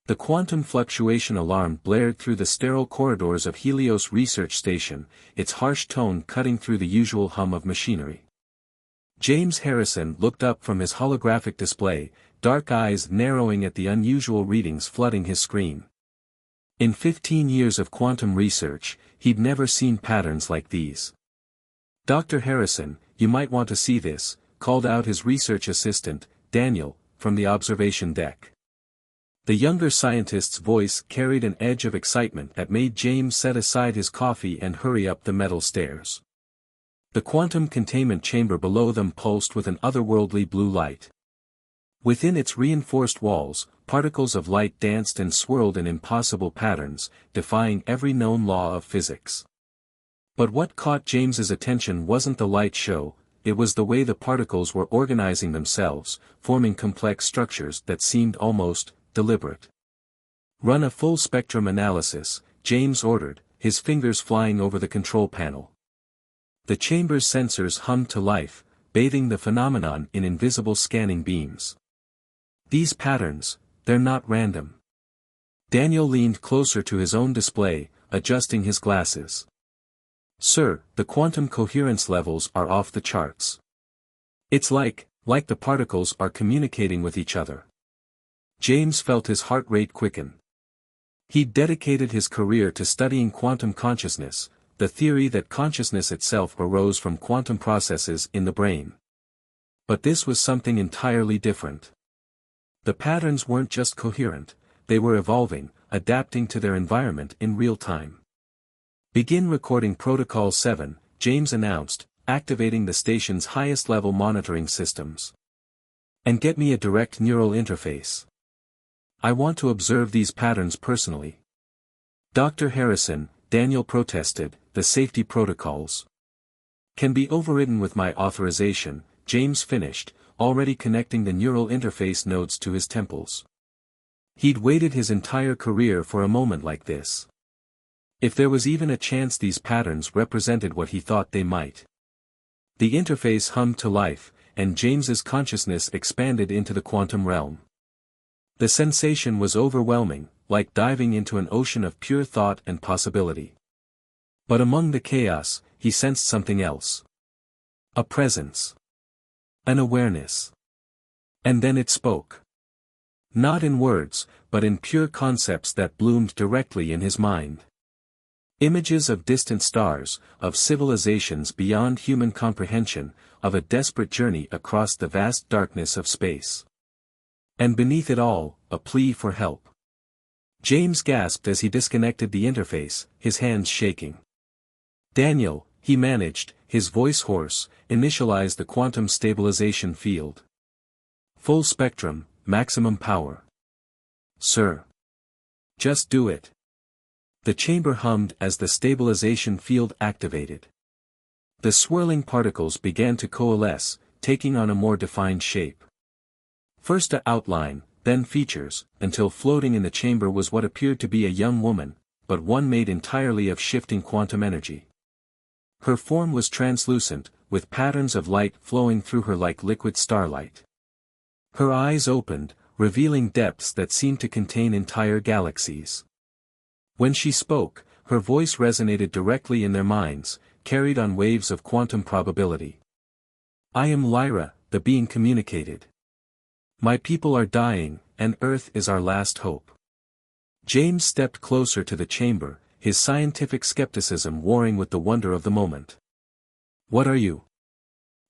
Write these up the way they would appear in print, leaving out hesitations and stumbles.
The quantum fluctuation alarm blared through the sterile corridors of Helios Research Station, its harsh tone cutting through the usual hum of machinery. James Harrison looked up from his holographic display, dark eyes narrowing at the unusual readings flooding his screen. In 15 years of quantum research, he'd never seen patterns like these. "Dr. Harrison, you might want to see this," called out his research assistant, Daniel, from the observation deck. The younger scientist's voice carried an edge of excitement that made James set aside his coffee and hurry up the metal stairs. The quantum containment chamber below them pulsed with an otherworldly blue light. Within its reinforced walls, particles of light danced and swirled in impossible patterns, defying every known law of physics. But what caught James's attention wasn't the light show, it was the way the particles were organizing themselves, forming complex structures that seemed almost deliberate. "Run a full spectrum analysis," James ordered, his fingers flying over the control panel. The chamber's sensors hummed to life, bathing the phenomenon in invisible scanning beams. "These patterns, they're not random." Daniel leaned closer to his own display, adjusting his glasses. "Sir, the quantum coherence levels are off the charts. It's like the particles are communicating with each other." James felt his heart rate quicken. He'd dedicated his career to studying quantum consciousness, the theory that consciousness itself arose from quantum processes in the brain. But this was something entirely different. The patterns weren't just coherent, they were evolving, adapting to their environment in real time. "Begin recording Protocol 7, James announced, activating the station's highest-level monitoring systems. "And get me a direct neural interface. I want to observe these patterns personally." "Dr. Harrison," Daniel protested, "the safety protocols can be overridden with my authorization," James finished, already connecting the neural interface nodes to his temples. He'd waited his entire career for a moment like this. If there was even a chance these patterns represented what he thought they might. The interface hummed to life, and James's consciousness expanded into the quantum realm. The sensation was overwhelming, like diving into an ocean of pure thought and possibility. But among the chaos, he sensed something else. A presence. An awareness. And then it spoke. Not in words, but in pure concepts that bloomed directly in his mind. Images of distant stars, of civilizations beyond human comprehension, of a desperate journey across the vast darkness of space. And beneath it all, a plea for help. James gasped as he disconnected the interface, his hands shaking. "Daniel," he managed, his voice hoarse, "initialize the quantum stabilization field. Full spectrum, maximum power." "Sir." "Just do it." The chamber hummed as the stabilization field activated. The swirling particles began to coalesce, taking on a more defined shape. First a outline, then features, until floating in the chamber was what appeared to be a young woman, but one made entirely of shifting quantum energy. Her form was translucent, with patterns of light flowing through her like liquid starlight. Her eyes opened, revealing depths that seemed to contain entire galaxies. When she spoke, her voice resonated directly in their minds, carried on waves of quantum probability. "I am Lyra, the being communicated. My people are dying, and Earth is our last hope." James stepped closer to the chamber, his scientific skepticism warring with the wonder of the moment. "What are you?"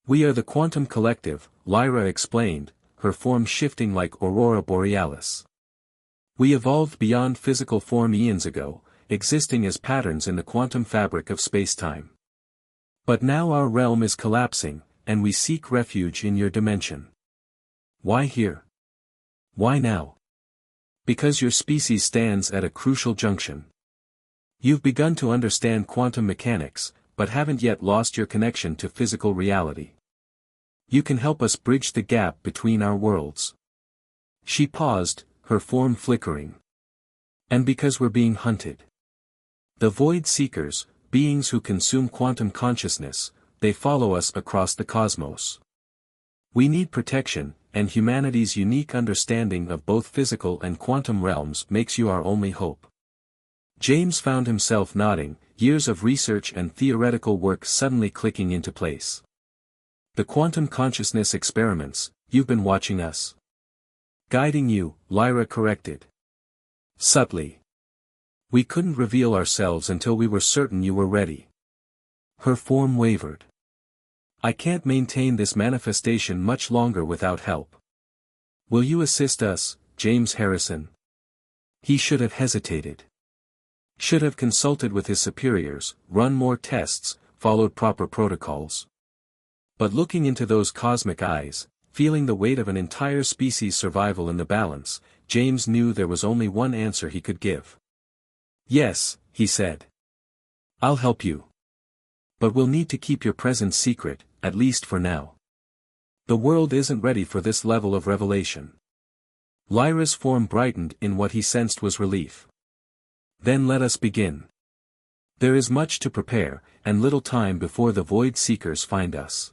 "We are the Quantum Collective," Lyra explained, her form shifting like Aurora Borealis. "We evolved beyond physical form eons ago, existing as patterns in the quantum fabric of spacetime. But now our realm is collapsing, and we seek refuge in your dimension." "Why here? Why now?" "Because your species stands at a crucial junction. You've begun to understand quantum mechanics, but haven't yet lost your connection to physical reality. You can help us bridge the gap between our worlds." She paused, her form flickering. "And because we're being hunted. The void seekers, beings who consume quantum consciousness, they follow us across the cosmos. We need protection, and humanity's unique understanding of both physical and quantum realms makes you our only hope." James found himself nodding, years of research and theoretical work suddenly clicking into place. "The quantum consciousness experiments, you've been watching us." "Guiding you," Lyra corrected. Subtly. "We couldn't reveal ourselves until we were certain you were ready." Her form wavered. "I can't maintain this manifestation much longer without help. Will you assist us, James Harrison?" He should have hesitated. Should have consulted with his superiors, run more tests, followed proper protocols. But looking into those cosmic eyes, feeling the weight of an entire species' survival in the balance, James knew there was only one answer he could give. "Yes," he said. "I'll help you. But we'll need to keep your presence secret, at least for now. The world isn't ready for this level of revelation." Lyra's form brightened in what he sensed was relief. "Then let us begin. There is much to prepare, and little time before the Void Seekers find us."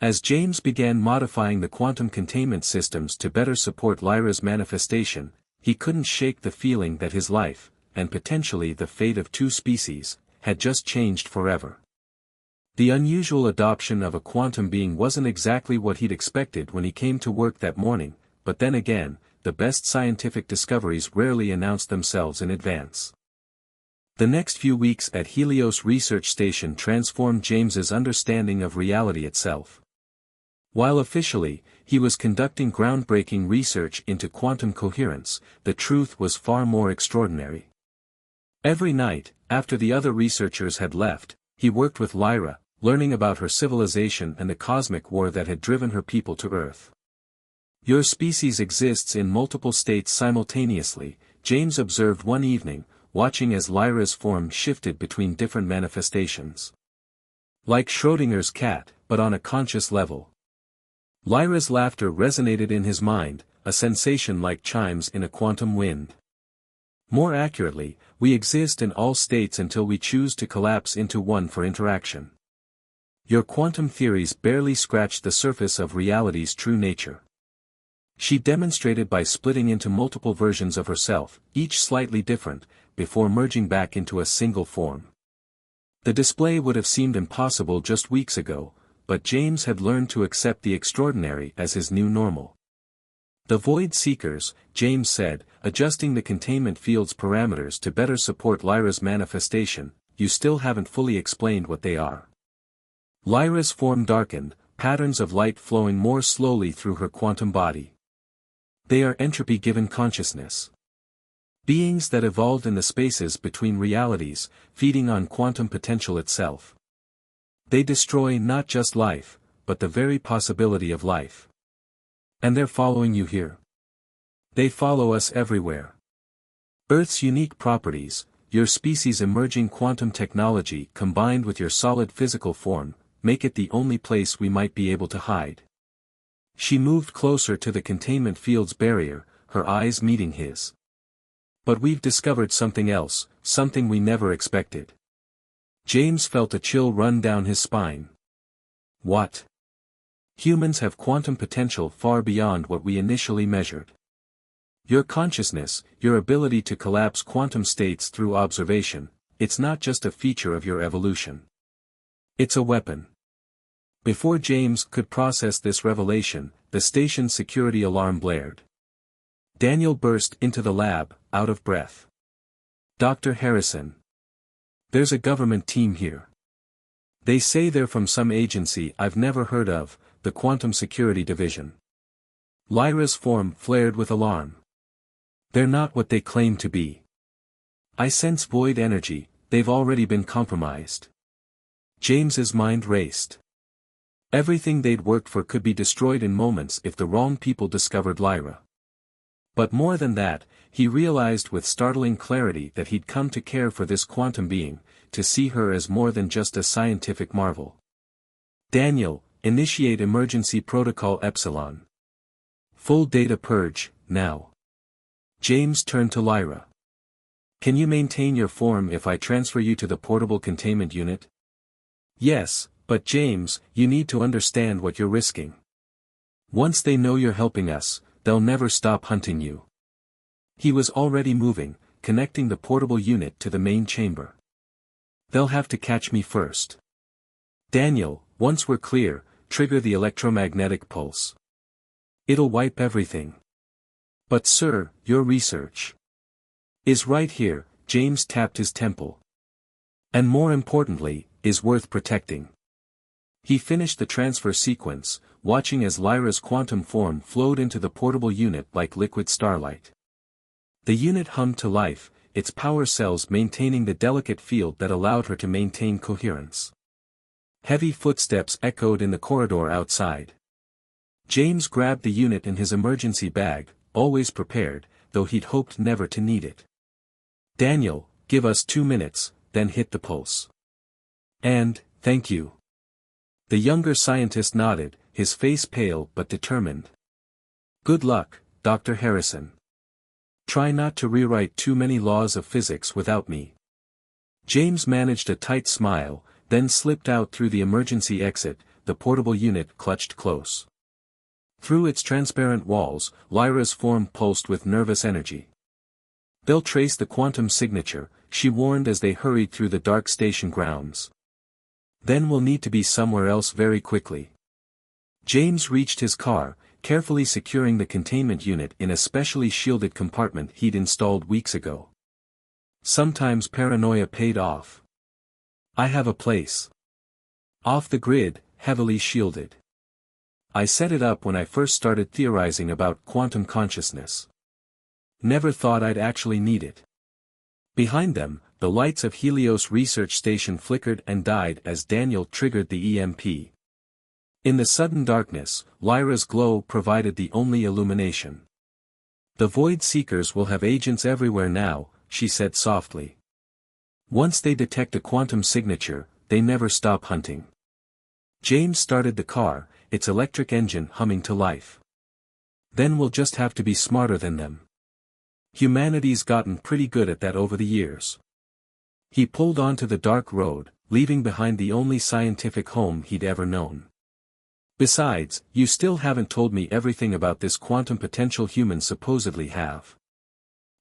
As James began modifying the quantum containment systems to better support Lyra's manifestation, he couldn't shake the feeling that his life, and potentially the fate of two species, had just changed forever. The unusual adoption of a quantum being wasn't exactly what he'd expected when he came to work that morning, but then again, the best scientific discoveries rarely announced themselves in advance. The next few weeks at Helios Research Station transformed James's understanding of reality itself. While officially, he was conducting groundbreaking research into quantum coherence, the truth was far more extraordinary. Every night, after the other researchers had left, he worked with Lyra, learning about her civilization and the cosmic war that had driven her people to Earth. "Your species exists in multiple states simultaneously," James observed one evening, watching as Lyra's form shifted between different manifestations. "Like Schrödinger's cat, but on a conscious level." Lyra's laughter resonated in his mind, a sensation like chimes in a quantum wind. "More accurately, we exist in all states until we choose to collapse into one for interaction. Your quantum theories barely scratch the surface of reality's true nature." She demonstrated by splitting into multiple versions of herself, each slightly different, before merging back into a single form. The display would have seemed impossible just weeks ago, but James had learned to accept the extraordinary as his new normal. "The Void Seekers," James said, adjusting the containment field's parameters to better support Lyra's manifestation, "you still haven't fully explained what they are." Lyra's form darkened, patterns of light flowing more slowly through her quantum body. "They are entropy-given consciousness. Beings that evolved in the spaces between realities, feeding on quantum potential itself. They destroy not just life, but the very possibility of life. And they're following you here. They follow us everywhere. Earth's unique properties, your species' emerging quantum technology combined with your solid physical form, make it the only place we might be able to hide." She moved closer to the containment field's barrier, her eyes meeting his. "But we've discovered something else, something we never expected." James felt a chill run down his spine. "What?" "Humans have quantum potential far beyond what we initially measured. Your consciousness, your ability to collapse quantum states through observation, it's not just a feature of your evolution. It's a weapon." Before James could process this revelation, the station's security alarm blared. Daniel burst into the lab, out of breath. "Dr. Harrison. There's a government team here. They say they're from some agency I've never heard of, the Quantum Security Division." Lyra's form flared with alarm. "They're not what they claim to be. I sense void energy, they've already been compromised." James's mind raced. Everything they'd worked for could be destroyed in moments if the wrong people discovered Lyra. But more than that, he realized with startling clarity that he'd come to care for this quantum being, to see her as more than just a scientific marvel. "Daniel, initiate emergency protocol Epsilon. Full data purge, now." James turned to Lyra. "Can you maintain your form if I transfer you to the portable containment unit?" "Yes, but James, you need to understand what you're risking." Once they know you're helping us, they'll never stop hunting you. He was already moving, connecting the portable unit to the main chamber. They'll have to catch me first. Daniel, once we're clear, trigger the electromagnetic pulse. It'll wipe everything. But sir, your research is right here. James tapped his temple. And more importantly, is worth protecting. He finished the transfer sequence, watching as Lyra's quantum form flowed into the portable unit like liquid starlight. The unit hummed to life, its power cells maintaining the delicate field that allowed her to maintain coherence. Heavy footsteps echoed in the corridor outside. James grabbed the unit in his emergency bag, always prepared, though he'd hoped never to need it. Daniel, give us 2 minutes, then hit the pulse. And, thank you. The younger scientist nodded, his face pale but determined. Good luck, Dr. Harrison. Try not to rewrite too many laws of physics without me. James managed a tight smile, then slipped out through the emergency exit, the portable unit clutched close. Through its transparent walls, Lyra's form pulsed with nervous energy. They'll trace the quantum signature, she warned as they hurried through the dark station grounds. Then we'll need to be somewhere else very quickly. James reached his car, carefully securing the containment unit in a specially shielded compartment he'd installed weeks ago. Sometimes paranoia paid off. I have a place. Off the grid, heavily shielded. I set it up when I first started theorizing about quantum consciousness. Never thought I'd actually need it. Behind them, the lights of Helios Research Station flickered and died as Daniel triggered the EMP. In the sudden darkness, Lyra's glow provided the only illumination. The Void Seekers will have agents everywhere now, she said softly. Once they detect a quantum signature, they never stop hunting. James started the car, its electric engine humming to life. Then we'll just have to be smarter than them. Humanity's gotten pretty good at that over the years. He pulled onto the dark road, leaving behind the only scientific home he'd ever known. Besides, you still haven't told me everything about this quantum potential humans supposedly have.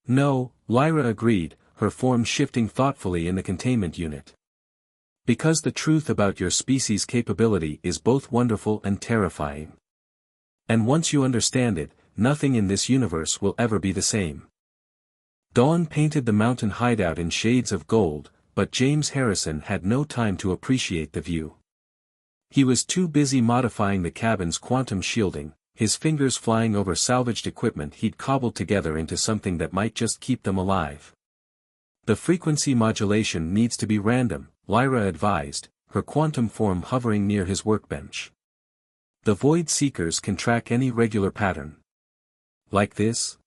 No, Lyra agreed, her form shifting thoughtfully in the containment unit. Because the truth about your species' capability is both wonderful and terrifying. And once you understand it, nothing in this universe will ever be the same. Dawn painted the mountain hideout in shades of gold, but James Harrison had no time to appreciate the view. He was too busy modifying the cabin's quantum shielding, his fingers flying over salvaged equipment he'd cobbled together into something that might just keep them alive. The frequency modulation needs to be random, Lyra advised, her quantum form hovering near his workbench. The Void Seekers can track any regular pattern. Like this?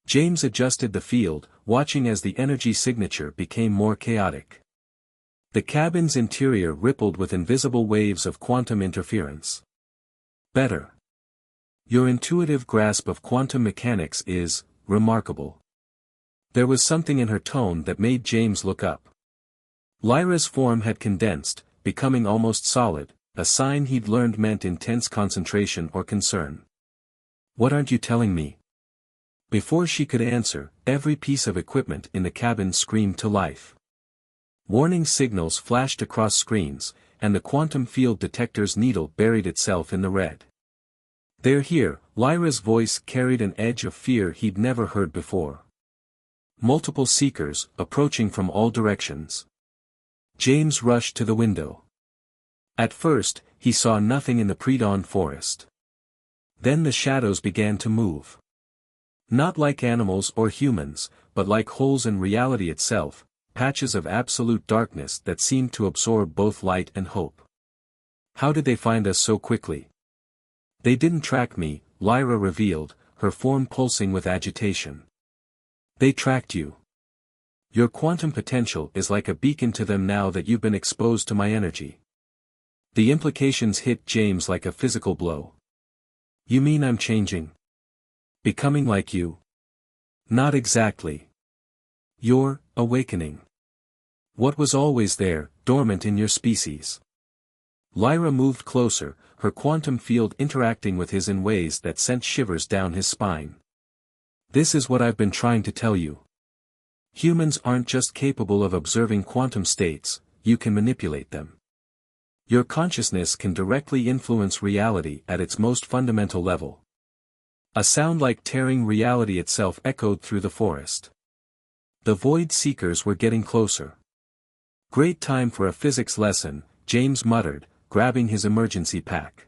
James adjusted the field, watching as the energy signature became more chaotic. The cabin's interior rippled with invisible waves of quantum interference. Better. Your intuitive grasp of quantum mechanics is remarkable. There was something in her tone that made James look up. Lyra's form had condensed, becoming almost solid, a sign he'd learned meant intense concentration or concern. What aren't you telling me? Before she could answer, every piece of equipment in the cabin screamed to life. Warning signals flashed across screens, and the quantum field detector's needle buried itself in the red. They're here, Lyra's voice carried an edge of fear he'd never heard before. Multiple seekers, approaching from all directions. James rushed to the window. At first, he saw nothing in the pre-dawn forest. Then the shadows began to move. Not like animals or humans, but like holes in reality itself, patches of absolute darkness that seemed to absorb both light and hope. How did they find us so quickly? They didn't track me, Lyra revealed, her form pulsing with agitation. They tracked you. Your quantum potential is like a beacon to them now that you've been exposed to my energy. The implications hit James like a physical blow. You mean I'm changing? Becoming like you? Not exactly. You're awakening. What was always there, dormant in your species. Lyra moved closer, her quantum field interacting with his in ways that sent shivers down his spine. This is what I've been trying to tell you. Humans aren't just capable of observing quantum states, you can manipulate them. Your consciousness can directly influence reality at its most fundamental level. A sound like tearing reality itself echoed through the forest. The void seekers were getting closer. Great time for a physics lesson, James muttered, grabbing his emergency pack.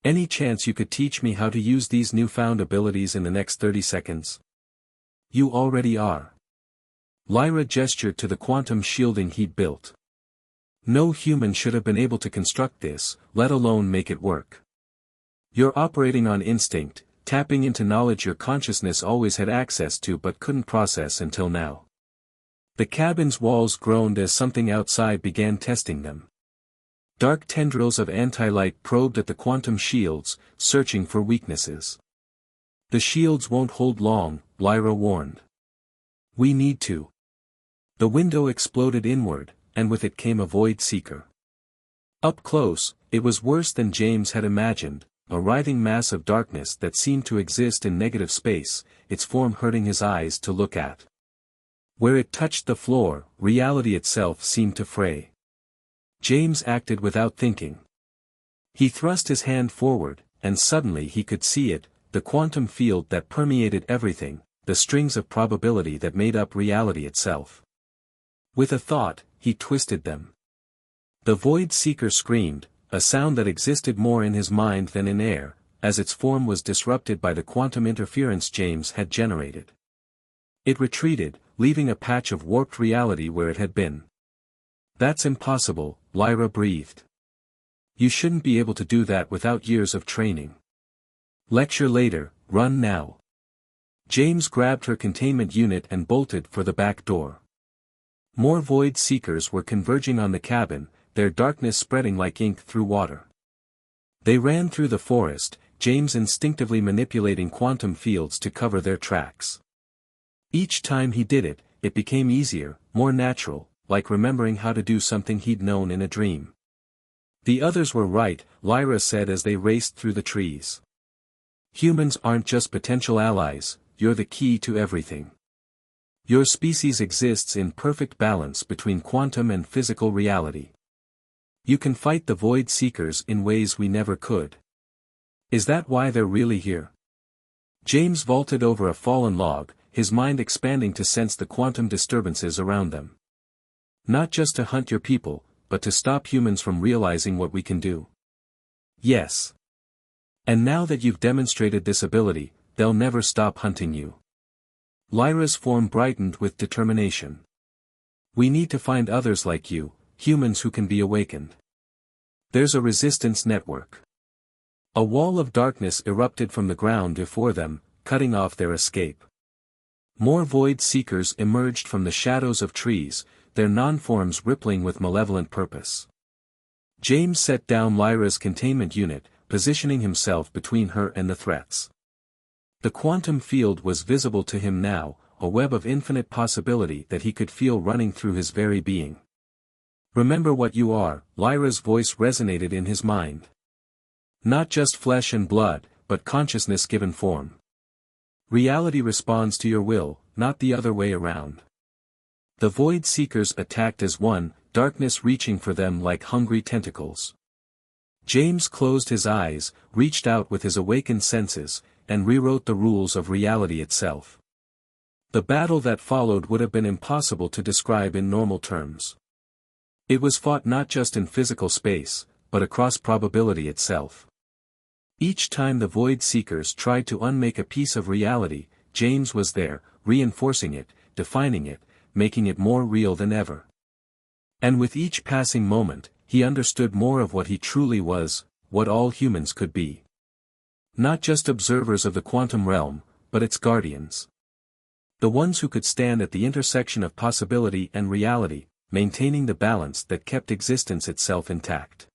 Any chance you could teach me how to use these newfound abilities in the next 30 seconds? You already are. Lyra gestured to the quantum shielding he'd built. No human should have been able to construct this, let alone make it work. You're operating on instinct, tapping into knowledge your consciousness always had access to but couldn't process until now. The cabin's walls groaned as something outside began testing them. Dark tendrils of anti-light probed at the quantum shields, searching for weaknesses. The shields won't hold long, Lyra warned. We need to. The window exploded inward, and with it came a void seeker. Up close, it was worse than James had imagined, a writhing mass of darkness that seemed to exist in negative space, its form hurting his eyes to look at. Where it touched the floor, reality itself seemed to fray. James acted without thinking. He thrust his hand forward, and suddenly he could see it, the quantum field that permeated everything, the strings of probability that made up reality itself. With a thought, he twisted them. The void seeker screamed, a sound that existed more in his mind than in air, as its form was disrupted by the quantum interference James had generated. It retreated, leaving a patch of warped reality where it had been. That's impossible, Lyra breathed. You shouldn't be able to do that without years of training. Lecture later, run now. James grabbed her containment unit and bolted for the back door. More void seekers were converging on the cabin, their darkness spreading like ink through water. They ran through the forest, James instinctively manipulating quantum fields to cover their tracks. Each time he did it, it became easier, more natural, like remembering how to do something he'd known in a dream. The others were right, Lyra said as they raced through the trees. Humans aren't just potential allies, you're the key to everything. Your species exists in perfect balance between quantum and physical reality. You can fight the void seekers in ways we never could. Is that why they're really here? James vaulted over a fallen log, his mind expanding to sense the quantum disturbances around them. Not just to hunt your people, but to stop humans from realizing what we can do. Yes. And now that you've demonstrated this ability, they'll never stop hunting you. Lyra's form brightened with determination. We need to find others like you, humans who can be awakened. There's a resistance network. A wall of darkness erupted from the ground before them, cutting off their escape. More void seekers emerged from the shadows of trees, their non-forms rippling with malevolent purpose. James set down Lyra's containment unit, positioning himself between her and the threats. The quantum field was visible to him now, a web of infinite possibility that he could feel running through his very being. Remember what you are, Lyra's voice resonated in his mind. Not just flesh and blood, but consciousness given form. Reality responds to your will, not the other way around. The void seekers attacked as one, darkness reaching for them like hungry tentacles. James closed his eyes, reached out with his awakened senses, and rewrote the rules of reality itself. The battle that followed would have been impossible to describe in normal terms. It was fought not just in physical space, but across probability itself. Each time the void seekers tried to unmake a piece of reality, James was there, reinforcing it, defining it, making it more real than ever. And with each passing moment, he understood more of what he truly was, what all humans could be. Not just observers of the quantum realm, but its guardians. The ones who could stand at the intersection of possibility and reality, maintaining the balance that kept existence itself intact.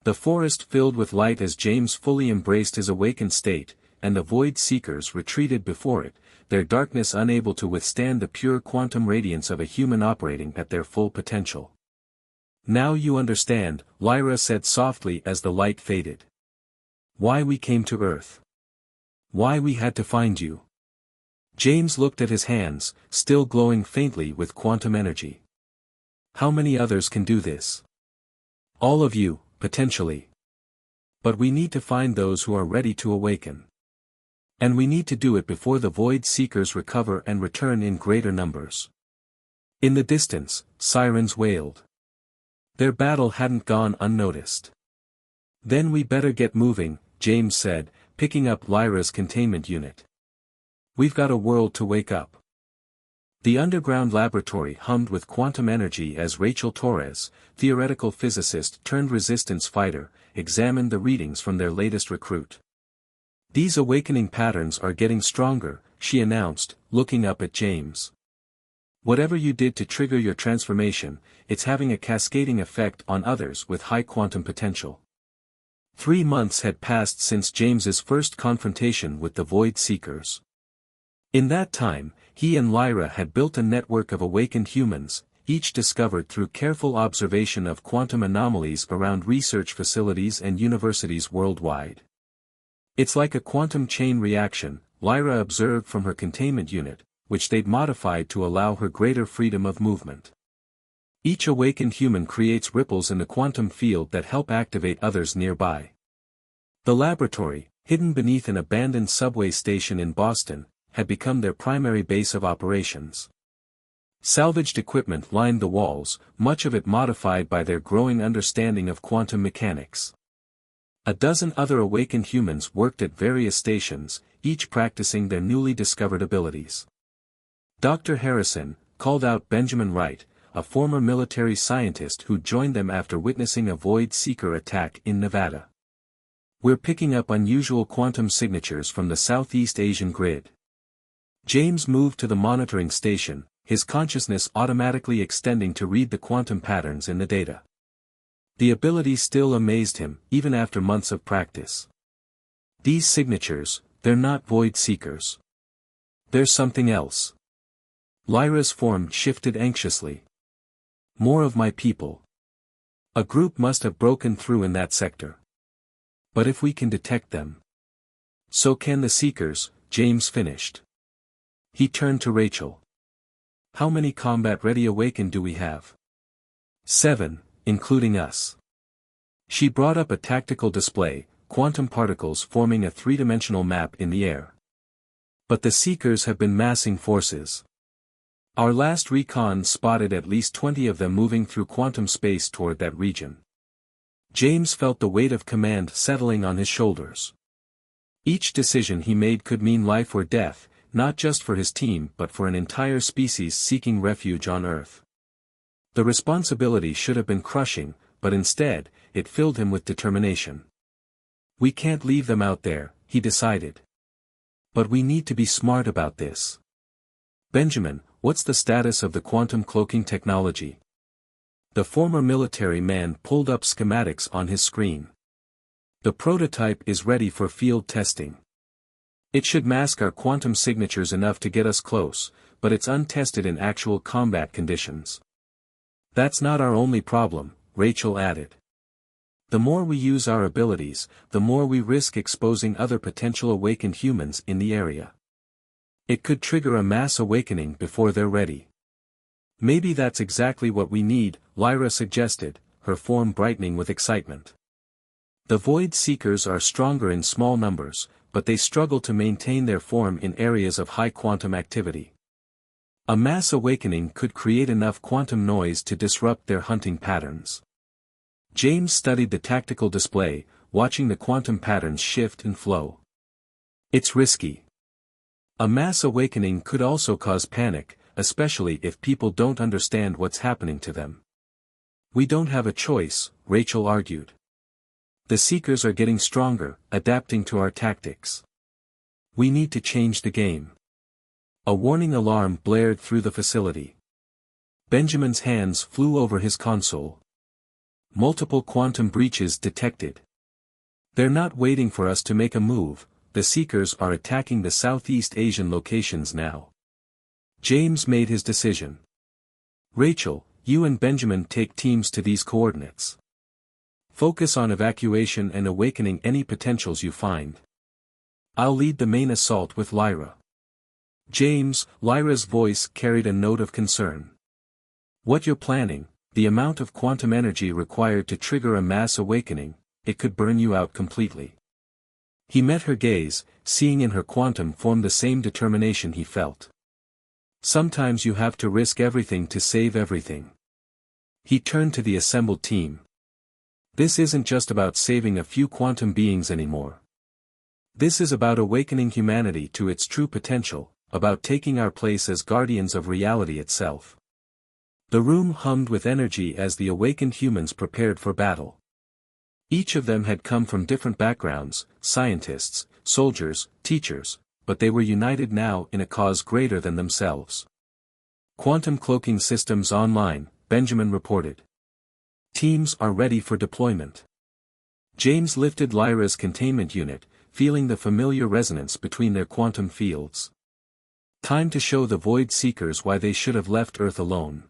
The forest filled with light as James fully embraced his awakened state, and the void seekers retreated before it, their darkness unable to withstand the pure quantum radiance of a human operating at their full potential. Now you understand, Lyra said softly as the light faded. Why we came to Earth. Why we had to find you. James looked at his hands, still glowing faintly with quantum energy. How many others can do this? All of you, potentially. But we need to find those who are ready to awaken. And we need to do it before the Void Seekers recover and return in greater numbers. In the distance, sirens wailed. Their battle hadn't gone unnoticed. Then we better get moving, James said, picking up Lyra's containment unit. We've got a world to wake up. The underground laboratory hummed with quantum energy as Rachel Torres, theoretical physicist turned resistance fighter, examined the readings from their latest recruit. These awakening patterns are getting stronger, she announced, looking up at James. Whatever you did to trigger your transformation, it's having a cascading effect on others with high quantum potential. 3 months had passed since James's first confrontation with the Void Seekers. In that time, he and Lyra had built a network of awakened humans, each discovered through careful observation of quantum anomalies around research facilities and universities worldwide. It's like a quantum chain reaction, Lyra observed from her containment unit, which they'd modified to allow her greater freedom of movement. Each awakened human creates ripples in the quantum field that help activate others nearby. The laboratory, hidden beneath an abandoned subway station in Boston, had become their primary base of operations. Salvaged equipment lined the walls, much of it modified by their growing understanding of quantum mechanics. A dozen other awakened humans worked at various stations, each practicing their newly discovered abilities. Dr. Harrison called out Benjamin Wright, a former military scientist who joined them after witnessing a Void Seeker attack in Nevada. We're picking up unusual quantum signatures from the Southeast Asian grid. James moved to the monitoring station, his consciousness automatically extending to read the quantum patterns in the data. The ability still amazed him, even after months of practice. These signatures, they're not Void Seekers. They're something else. Lyra's form shifted anxiously. More of my people. A group must have broken through in that sector. But if we can detect them, so can the Seekers, James finished. He turned to Rachel. How many combat-ready awakened do we have? 7, including us. She brought up a tactical display, quantum particles forming a 3-dimensional map in the air. But the Seekers have been massing forces. Our last recon spotted at least 20 of them moving through quantum space toward that region. James felt the weight of command settling on his shoulders. Each decision he made could mean life or death, not just for his team but for an entire species seeking refuge on Earth. The responsibility should have been crushing, but instead, it filled him with determination. We can't leave them out there, he decided. But we need to be smart about this. Benjamin, what's the status of the quantum cloaking technology? The former military man pulled up schematics on his screen. The prototype is ready for field testing. It should mask our quantum signatures enough to get us close, but it's untested in actual combat conditions. That's not our only problem, Rachel added. The more we use our abilities, the more we risk exposing other potential awakened humans in the area. It could trigger a mass awakening before they're ready. Maybe that's exactly what we need, Lyra suggested, her form brightening with excitement. The Void Seekers are stronger in small numbers, but they struggle to maintain their form in areas of high quantum activity. A mass awakening could create enough quantum noise to disrupt their hunting patterns. James studied the tactical display, watching the quantum patterns shift and flow. It's risky. A mass awakening could also cause panic, especially if people don't understand what's happening to them. We don't have a choice, Rachel argued. The Seekers are getting stronger, adapting to our tactics. We need to change the game. A warning alarm blared through the facility. Benjamin's hands flew over his console. Multiple quantum breaches detected. They're not waiting for us to make a move, the Seekers are attacking the Southeast Asian locations now. James made his decision. Rachel, you and Benjamin take teams to these coordinates. Focus on evacuation and awakening any potentials you find. I'll lead the main assault with Lyra. James, Lyra's voice carried a note of concern. What you're planning, the amount of quantum energy required to trigger a mass awakening, it could burn you out completely. He met her gaze, seeing in her quantum form the same determination he felt. Sometimes you have to risk everything to save everything. He turned to the assembled team. This isn't just about saving a few quantum beings anymore. This is about awakening humanity to its true potential, about taking our place as guardians of reality itself. The room hummed with energy as the awakened humans prepared for battle. Each of them had come from different backgrounds, scientists, soldiers, teachers, but they were united now in a cause greater than themselves. Quantum cloaking systems online, Benjamin reported. Teams are ready for deployment. James lifted Lyra's containment unit, feeling the familiar resonance between their quantum fields. Time to show the Void Seekers why they should have left Earth alone.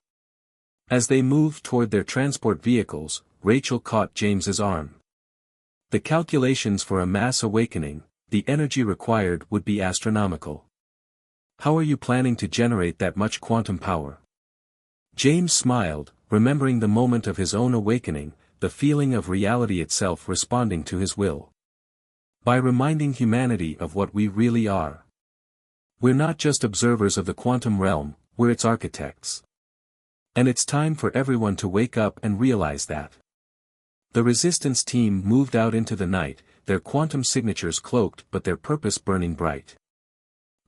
As they moved toward their transport vehicles, Rachel caught James's arm. The calculations for a mass awakening, the energy required would be astronomical. How are you planning to generate that much quantum power? James smiled, remembering the moment of his own awakening, the feeling of reality itself responding to his will. By reminding humanity of what we really are. We're not just observers of the quantum realm, we're its architects. And it's time for everyone to wake up and realize that. The resistance team moved out into the night, their quantum signatures cloaked but their purpose burning bright.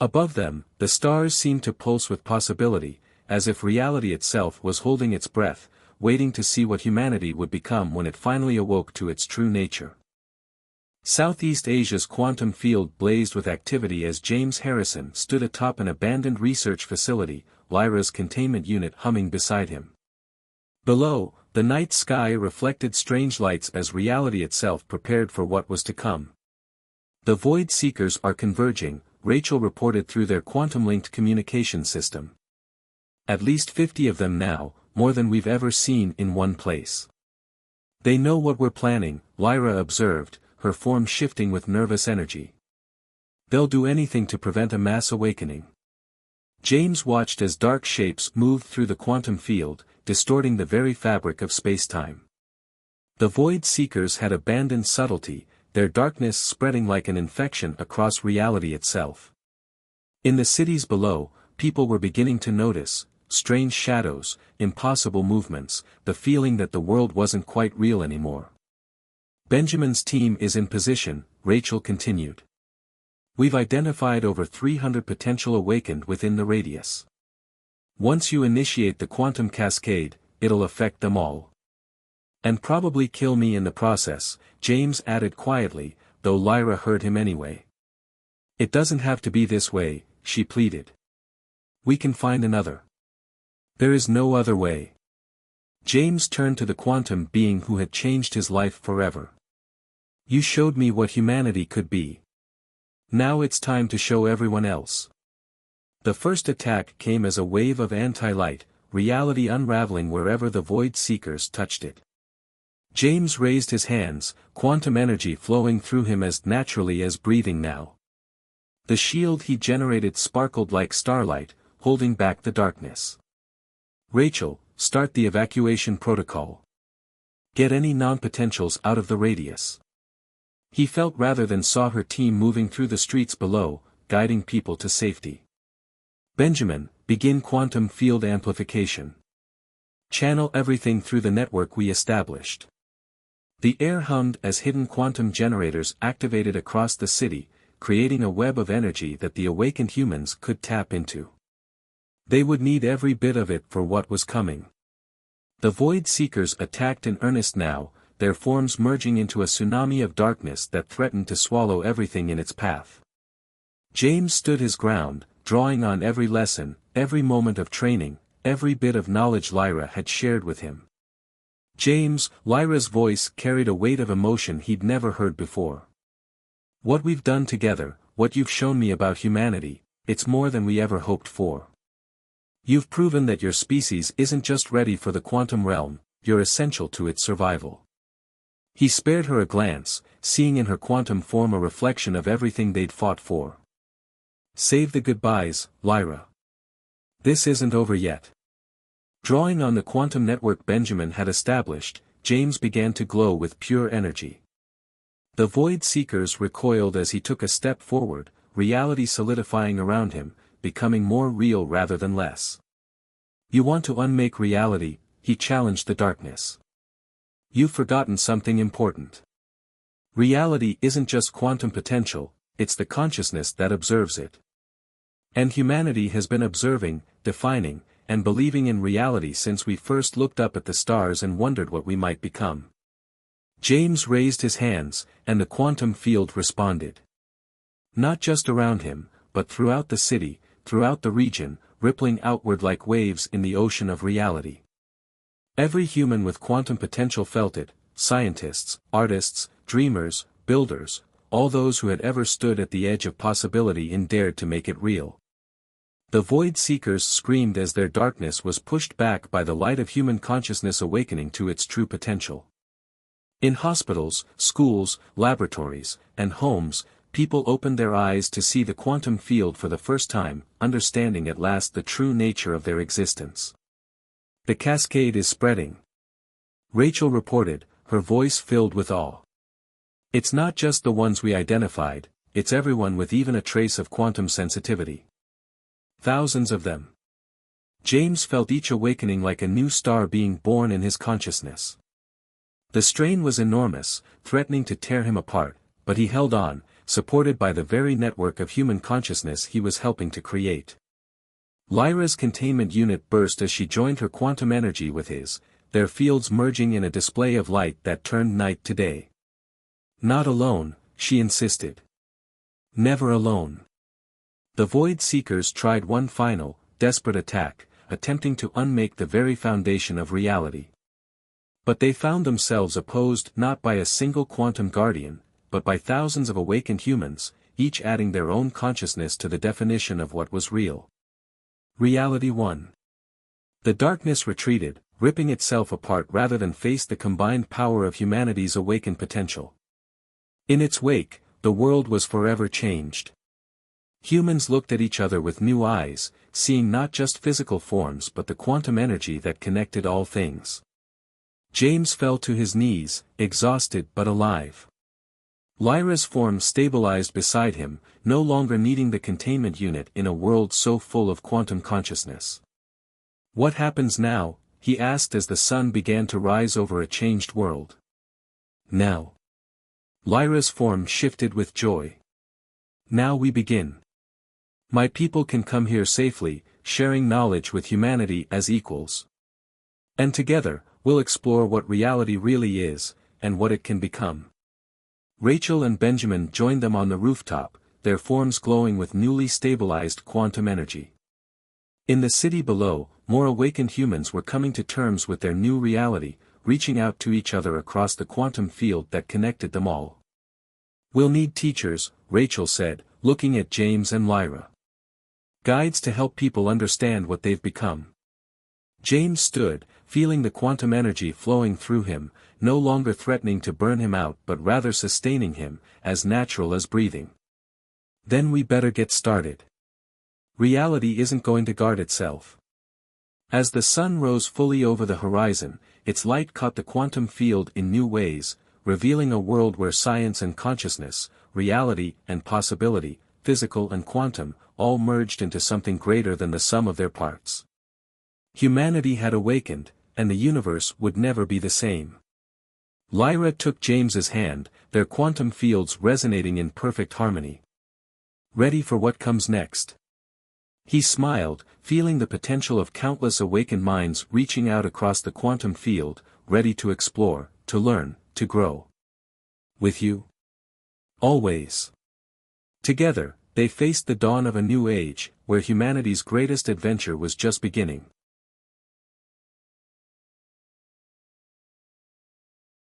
Above them, the stars seemed to pulse with possibility, as if reality itself was holding its breath, waiting to see what humanity would become when it finally awoke to its true nature. Southeast Asia's quantum field blazed with activity as James Harrison stood atop an abandoned research facility, Lyra's containment unit humming beside him. Below, the night sky reflected strange lights as reality itself prepared for what was to come. The Void Seekers are converging, Rachel reported through their quantum-linked communication system. At least 50 of them now, more than we've ever seen in one place. They know what we're planning, Lyra observed, her form shifting with nervous energy. They'll do anything to prevent a mass awakening. James watched as dark shapes moved through the quantum field, distorting the very fabric of space-time. The Void Seekers had abandoned subtlety, their darkness spreading like an infection across reality itself. In the cities below, people were beginning to notice strange shadows, impossible movements, the feeling that the world wasn't quite real anymore. Benjamin's team is in position, Rachel continued. We've identified over 300 potential awakened within the radius. Once you initiate the quantum cascade, it'll affect them all. And probably kill me in the process, James added quietly, though Lyra heard him anyway. It doesn't have to be this way, she pleaded. We can find another. There is no other way. James turned to the quantum being who had changed his life forever. You showed me what humanity could be. Now it's time to show everyone else. The first attack came as a wave of anti-light, reality unraveling wherever the Void Seekers touched it. James raised his hands, quantum energy flowing through him as naturally as breathing now. The shield he generated sparkled like starlight, holding back the darkness. Rachel, start the evacuation protocol. Get any non-potentials out of the radius. He felt rather than saw her team moving through the streets below, guiding people to safety. Benjamin, begin quantum field amplification. Channel everything through the network we established. The air hummed as hidden quantum generators activated across the city, creating a web of energy that the awakened humans could tap into. They would need every bit of it for what was coming. The Void Seekers attacked in earnest now, their forms merging into a tsunami of darkness that threatened to swallow everything in its path. James stood his ground, drawing on every lesson, every moment of training, every bit of knowledge Lyra had shared with him. James, Lyra's voice carried a weight of emotion he'd never heard before. What we've done together, what you've shown me about humanity, it's more than we ever hoped for. You've proven that your species isn't just ready for the quantum realm, you're essential to its survival. He spared her a glance, seeing in her quantum form a reflection of everything they'd fought for. Save the goodbyes, Lyra. This isn't over yet. Drawing on the quantum network Benjamin had established, James began to glow with pure energy. The Void Seekers recoiled as he took a step forward, reality solidifying around him, becoming more real rather than less. You want to unmake reality, he challenged the darkness. You've forgotten something important. Reality isn't just quantum potential, it's the consciousness that observes it. And humanity has been observing, defining, and believing in reality since we first looked up at the stars and wondered what we might become. James raised his hands, and the quantum field responded. Not just around him, but throughout the city, throughout the region, rippling outward like waves in the ocean of reality. Every human with quantum potential felt it, scientists, artists, dreamers, builders, all those who had ever stood at the edge of possibility and dared to make it real. The Void Seekers screamed as their darkness was pushed back by the light of human consciousness awakening to its true potential. In hospitals, schools, laboratories, and homes, people opened their eyes to see the quantum field for the first time, understanding at last the true nature of their existence. The cascade is spreading. Rachel reported, her voice filled with awe. It's not just the ones we identified, it's everyone with even a trace of quantum sensitivity. Thousands of them. James felt each awakening like a new star being born in his consciousness. The strain was enormous, threatening to tear him apart, but he held on, supported by the very network of human consciousness he was helping to create. Lyra's containment unit burst as she joined her quantum energy with his, their fields merging in a display of light that turned night to day. Not alone, she insisted. Never alone. The Void Seekers tried one final, desperate attack, attempting to unmake the very foundation of reality. But they found themselves opposed not by a single quantum guardian, but by thousands of awakened humans, each adding their own consciousness to the definition of what was real. Reality won. The darkness retreated, ripping itself apart rather than face the combined power of humanity's awakened potential. In its wake, the world was forever changed. Humans looked at each other with new eyes, seeing not just physical forms but the quantum energy that connected all things. James fell to his knees, exhausted but alive. Lyra's form stabilized beside him, no longer needing the containment unit in a world so full of quantum consciousness. What happens now? He asked as the sun began to rise over a changed world. Now. Lyra's form shifted with joy. Now we begin. My people can come here safely, sharing knowledge with humanity as equals. And together, we'll explore what reality really is, and what it can become. Rachel and Benjamin joined them on the rooftop, their forms glowing with newly stabilized quantum energy. In the city below, more awakened humans were coming to terms with their new reality, reaching out to each other across the quantum field that connected them all. We'll need teachers, Rachel said, looking at James and Lyra. Guides to help people understand what they've become. James stood, feeling the quantum energy flowing through him, no longer threatening to burn him out but rather sustaining him, as natural as breathing. Then we better get started. Reality isn't going to guard itself. As the sun rose fully over the horizon, its light caught the quantum field in new ways, revealing a world where science and consciousness, reality and possibility, physical and quantum, all merged into something greater than the sum of their parts. Humanity had awakened, and the universe would never be the same. Lyra took James's hand, their quantum fields resonating in perfect harmony. Ready for what comes next? He smiled, feeling the potential of countless awakened minds reaching out across the quantum field, ready to explore, to learn, to grow. With you? Always. Together, they faced the dawn of a new age, where humanity's greatest adventure was just beginning.